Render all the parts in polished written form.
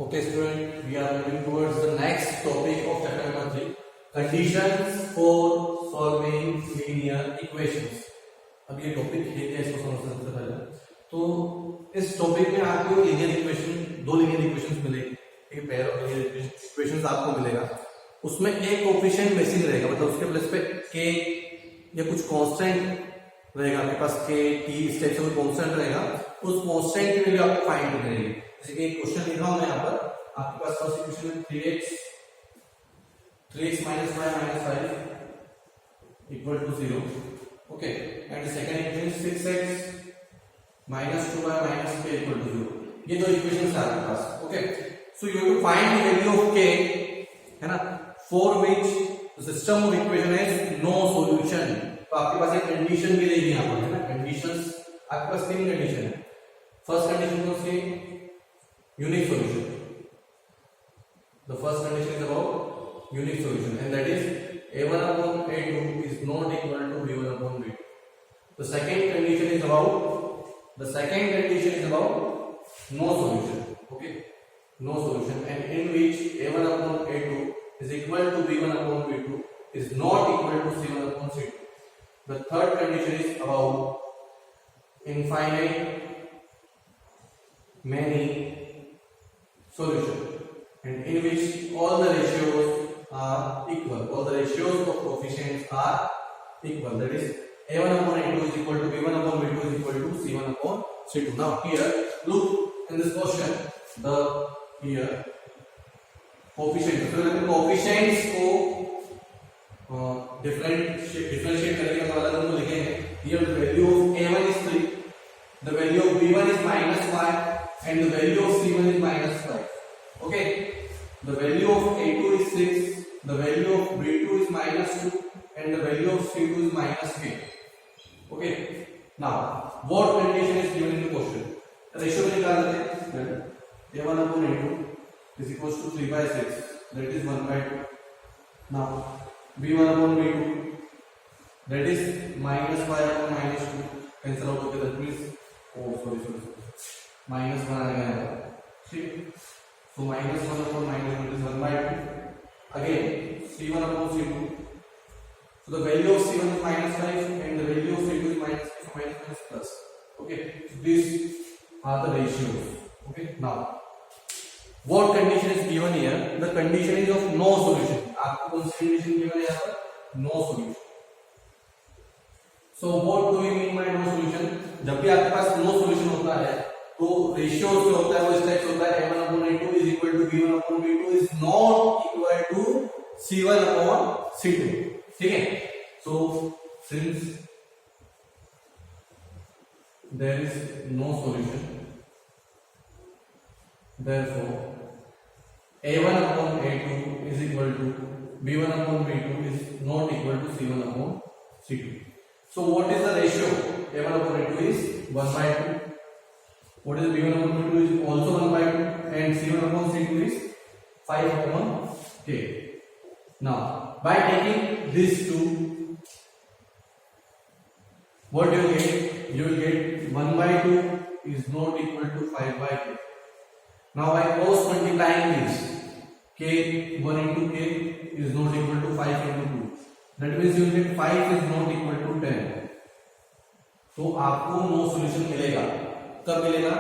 Okay, student, we are moving towards the next topic of chapter number 3, conditions for solving linear equations. अब ये topic है क्या, इसको समझना सबसे पहले। तो इस टॉपिक में आपको लीनियर इक्वेशन, दो लीनियर इक्वेशंस मिलेगी, एक पेयर ऑफ लीनियर इक्वेशंस आपको मिलेगा। उसमें एक कोएफिशिएंट मिसिंग रहेगा, मतलब उसके प्लेस पे k या कुछ कांस्टेंट रहेगा आपके पास, k t इस टाइप से कोई कांस्टेंट रहेगा। उस कांस्टेंट की वैल्यू आपको फाइंड करनी रहेगी। जैसे कि एक क्वेश्चन लिख रहा हूं मैं यहाँ पर, आपके पास फर्स्ट इक्वेशन में 3x minus 5 minus 5 equal to 0. Okay, and the second equation is 6x minus 2y minus k equal to 0. ये दो इक्वेशंस है आपके पास। Okay, so you have to find the value of k, है ना, for which the system of equation is no solution. तो आपके पास एक कंडीशन भी रहेगी यहाँ पर, है ना। कंडीशंस आपके पास तीन कंडीशन है। फर्स्ट कंडीशन तो उसकी unique solution, the first condition is about unique solution and that is a1 upon a2 is not equal to b1 upon b2. The second condition is about no solution. Okay, no solution, and in which a1 upon a2 is equal to b1 upon b2 is not equal to c1 upon c2. The third condition is about infinite many solution, and in which all the ratios are equal, all the ratios of coefficients are equal, that is a1 upon a2 is equal to b1 upon b2 is equal to c1 upon c2. Now here look in this question, the here coefficients, so the coefficients को differentiate करेंगे तो अलग हम लिखेंगे। Here the value of a1 is 3, the value of b1 is minus 5 and the value of c1 is minus 5. Okay, the value of a2 is 6, the value of b2 is minus 2 and the value of c2 is minus 8. Okay, now what condition is given in the question? Ratio में निकाल लेते हैं। a1 upon a2 is equals to 3 by 6, that is 1 by 2. Now b1 upon b2, that is minus 5 upon minus 2, cancel out together please. Oh sorry, minus 1 आ गया, ठीक। So minus 1 upon minus 1 is 1 by 2. Again c1 upon c2. So the value of c1 is minus 5 and the value of c2 is minus 5, so minus 1 is plus. Okay, so these are the ratios. Okay, now what condition is given here? The condition is of no solution. आपको कौन सी condition given है यहाँ पर? No solution. So what do we mean by no solution? जब भी आपके पास no solution होता है तो रेशियो जो होता है वो इस टाइप से होता है, a1 upon a2 is equal to b1 upon b2 is not equal to c1 upon c2. ठीक है, so since there is no solution, therefore a1 upon a2 is equal to b1 upon b2 is not equal to c1 upon c2. So what is the ratio? a1 upon a2 is 1 by 2. What is b1 upon b2 is also 1 by 2 and c1 upon c2 is 5 upon k. Now by taking these two, what do you get? You will get 1 by 2 is not equal to 5 by k. Now by cross multiplying this, k 1 into k is not equal to 5 into 2. That means you will get 5 is not equal to 10. तो आपको no solution मिलेगा। कब मिलेगा?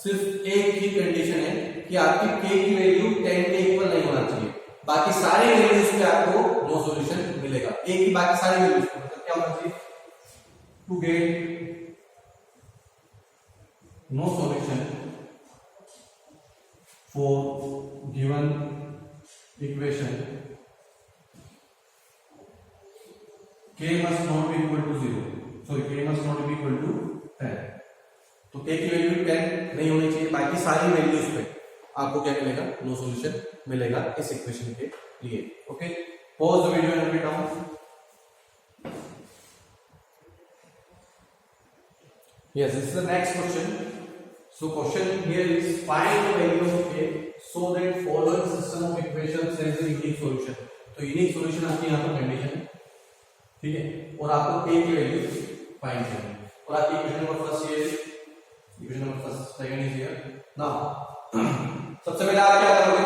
सिर्फ एक ही condition है कि आपकी k की वैल्यू 10 के इक्वल नहीं होना चाहिए, बाकी सारे वैल्यूज पे आपको नो सॉल्यूशन मिलेगा। a की बाकी सारी वैल्यूज पे मतलब क्या होना चाहिए? To get no solution for given equation k must not be equal to 0, sorry k must not be equal to 10. तो k की वैल्यू 10 नहीं होनी चाहिए, बाकी सारी वैल्यूज पे आपको क्या मिलेगा? नो सॉल्यूशन मिलेगा इस इक्वेशन के लिए। Okay, pause the video and write down. Yes, this is the next question. So question here is find the value of k so that following system of equations has a unique solution. तो unique solution आपकी यहाँ पर condition है, ठीक है, और आपको k की वैल्यू फाइंड करनी है। और आपकी इक्वेशन नंबर फर्स्ट ये, equation number first second is here. Now सबसे पहले आप क्या करोगे,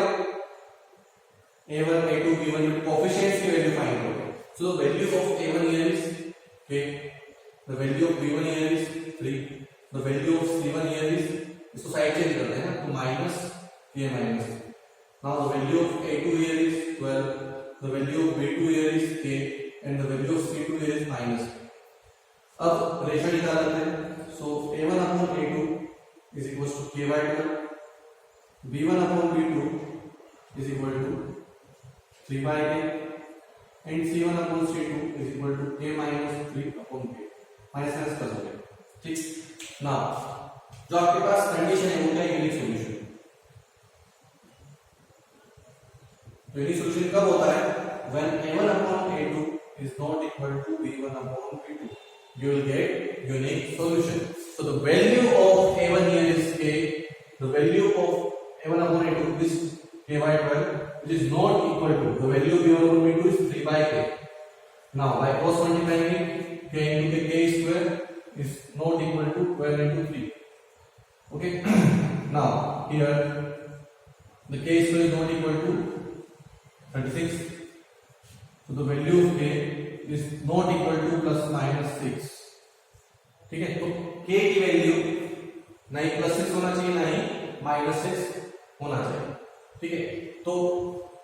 a1 a2 b1 कोएफिशिएंट्स की वैल्यू फाइंड करोगे. So the value of a1 here is k, the value of b1 here is 3, the value of c1 here is, इसको side change करते हैं ना, तो माइनस ये minus. Now the value of a2 here is 12, the value of b2 here is k and the value of c2 here is minus. अब ratio निकाल लेते हैं. सो a1 upon a2 is equals to k by 12, b1 upon b2 is equal to 3 by k and c1 upon c2 is equal to k minus 3 upon k. Minus minus कर दोगे. ठीक. Now जो आपके पास condition है वो क्या है, unique solution. Unique solution कब होता है, when a1 upon a2 is not equal to b1 upon b2, you will get unique solution. So the value of a1 here is k, the value of a1 upon a2 is k by 12, which is not equal to the value of b1 upon b2 is 3 by k. Now by cross multiplying it, k into k square is not equal to 12 into 3. Okay. Now here the k square is not equal to 36. So the value of k is not equal to plus minus 6. ठीक है. तो k की value ना ही plus 6 होना चाहिए ना ही minus 6 होना चाहिए. ठीक है. तो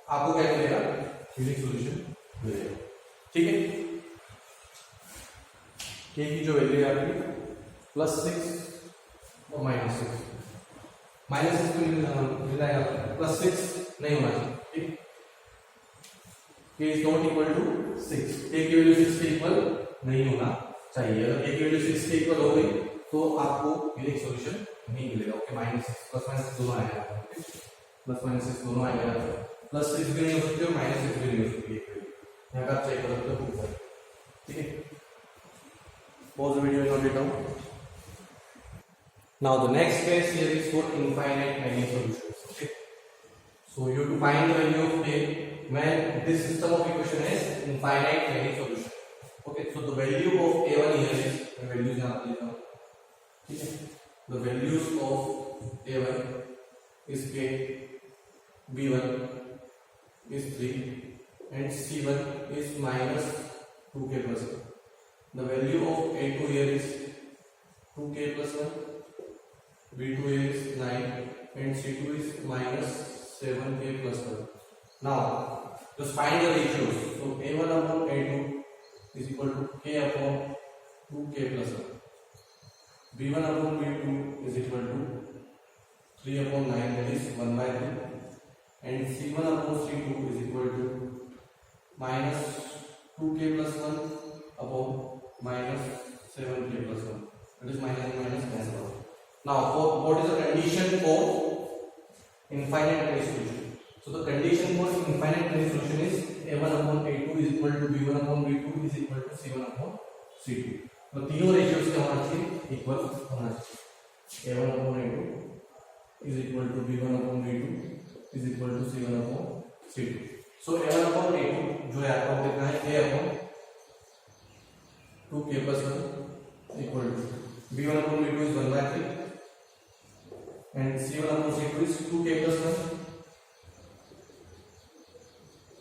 आपको क्या मिलेगा, यूनिक सॉल्यूशन मिलेगा. ठीक है. k की जो वैल्यू है आपकी प्लस 6 और माइनस 6, माइनस 6 मिल जाएगा, प्लस 6 नहीं होना चाहिए. ठीक. k is not equal to 6, k की वैल्यू 6 के इक्वल नहीं होना चाहिए. अगर k की वैल्यू 6 के इक्वल हो गई तो आपको यूनिक सॉल्यूशन नहीं मिलेगा. ओके. माइनस 6 प्लस माइनस दोनों आएगा, प्लस माइनस 6 दोनों आएगा. प्लस 6 भी नहीं हो सकती और माइनस 6 भी नहीं हो सकती. यहाँ का आप चेक कर सकते हो. ठीक है. Pause the video, note it down. Now the next case here is for infinite many solutions. Okay. So you to find the value of k when this system of equation is infinite many solution. Okay, so the value of a1 here is, values यहाँ पे लिखा हूँ. ठीक है. The values of a1 is k, b1 is 3 and c1 is minus 2k plus 1. The value of a2 here is 2k plus 1, b2 here is 9 and c2 is minus 7k plus 1. Now just find the ratios. So a1 upon a2 is equal to k upon 2k plus 1. b1 upon b2 is equal to 3 upon 9, that is 1 by 3. And c1 upon c2 is equal to minus 2k plus 1 upon minus 7k plus 1. That is minus and minus cancel out. Now for what is the condition for infinite many solution? So the condition for infinite many solution is a1 upon a2 is equal to b1 upon b2 is equal to c1 upon c2. तो तीनों ratios क्या होना चाहिए, equal होना चाहिए. a1 upon a2 is equal to b1 upon b2 is equal to c1 upon c2. So a1 upon a2 जो है आपको कितना है, a upon 2k plus 1 equal to b1 upon b2 is 1 by 3 and c1 upon c2 is 2k plus 1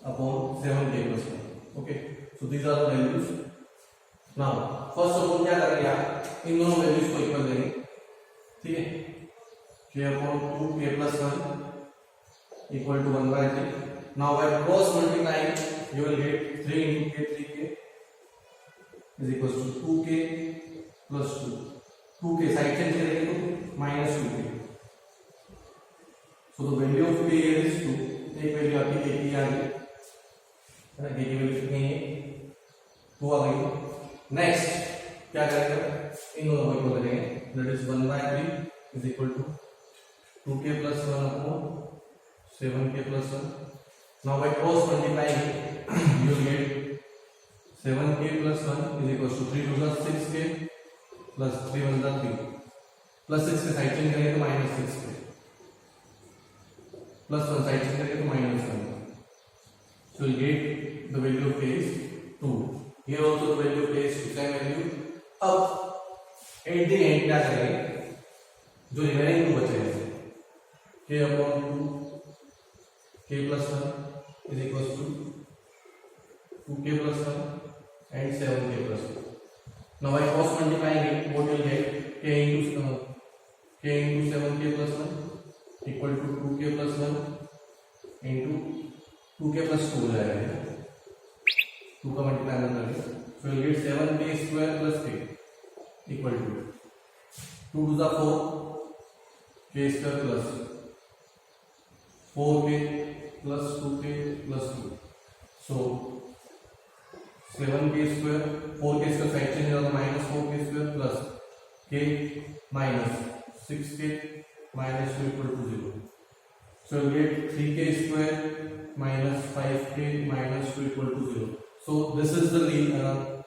upon 7k plus 1. Okay, so these are the values. Now first of all क्या करेंगे आप, इन दोनों values को equal देंगे. ठीक है. k upon 2k plus 1 equal to 1 by 3. Now by cross multiplying you will get 3 into k, 3k is equals to 2k plus 2. 2k side change करेंगे तो minus 2k. So the value of k here is 2. एक value आपकी k की आ गई है ना, k की value कितनी है, 2 आ गई. नेक्स्ट क्या करेंगे, इन दोनों को इक्वल करेंगे. That is 1 by 3 is equal to 2k plus 1 upon 7k plus 1. Now by cross multiplying you will get 7k plus 1 is equal to 3 to plus 6k plus 3 1 3 plus 6 के side change करेंगे तो minus 6k plus 1 side change करेंगे तो minus 1. So you will get the value of k is 2. Here also the value of k is 2, same value. अब at the end क्या करेंगे, जो remaining 2 बचे हैं k upon 2 k plus 1 is equals to 2k plus 1 and 7k plus 2. Now by cross multiplying it, what you will get k into 7k plus 1 equal to 2k plus 1 into 2k plus 2 हो जाएगा, 2 का multiply अंदर करेंगे, so you will get 7k square plus k equal to 2 to the 4 k square plus 4k plus 2k plus 2, so 7k square, 4k square side change होगा minus 4k square plus k minus 6k minus 2 equal to 0. So you get 3k square minus 5k minus 2 equal to 0. So this is the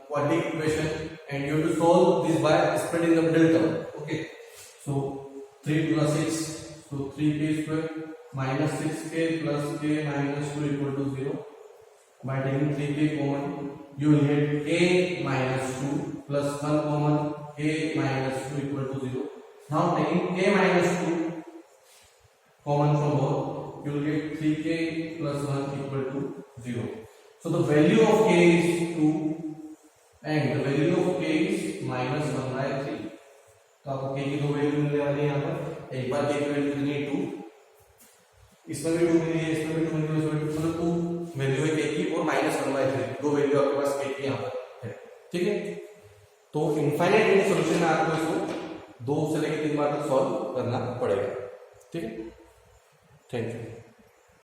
quadratic equation and you have to solve this by spreading the middle term. Okay. So 3 to the 6, so 3k square minus 6k plus k minus 2 equal to 0. By taking 3k common, you will get k minus 2 plus 1 common, k minus 2 equal to 0. Now taking k minus 2 common from both, you will get 3k plus 1 equal to 0. So the value of k is 2 and the value of k is minus 1 by 3. तो आपको k की दो value मिलने वाली है यहाँ पर, एक बार k की वैल्यू कितनी है 2, इसमें भी 2 मिली है, इसमें भी 2 मिली है, इसमें भी मतलब 2 वैल्यू है k की और माइनस 1 by 3, दो वैल्यू आपके पास k की यहाँ पर है, ठीक है। तो इनफाइनाइट रेंज सॉल्यूशन में आपको इसको 2 से लेकर 3 बार तक सॉल्व करना पड़ेगा, ठीक है। Thank you.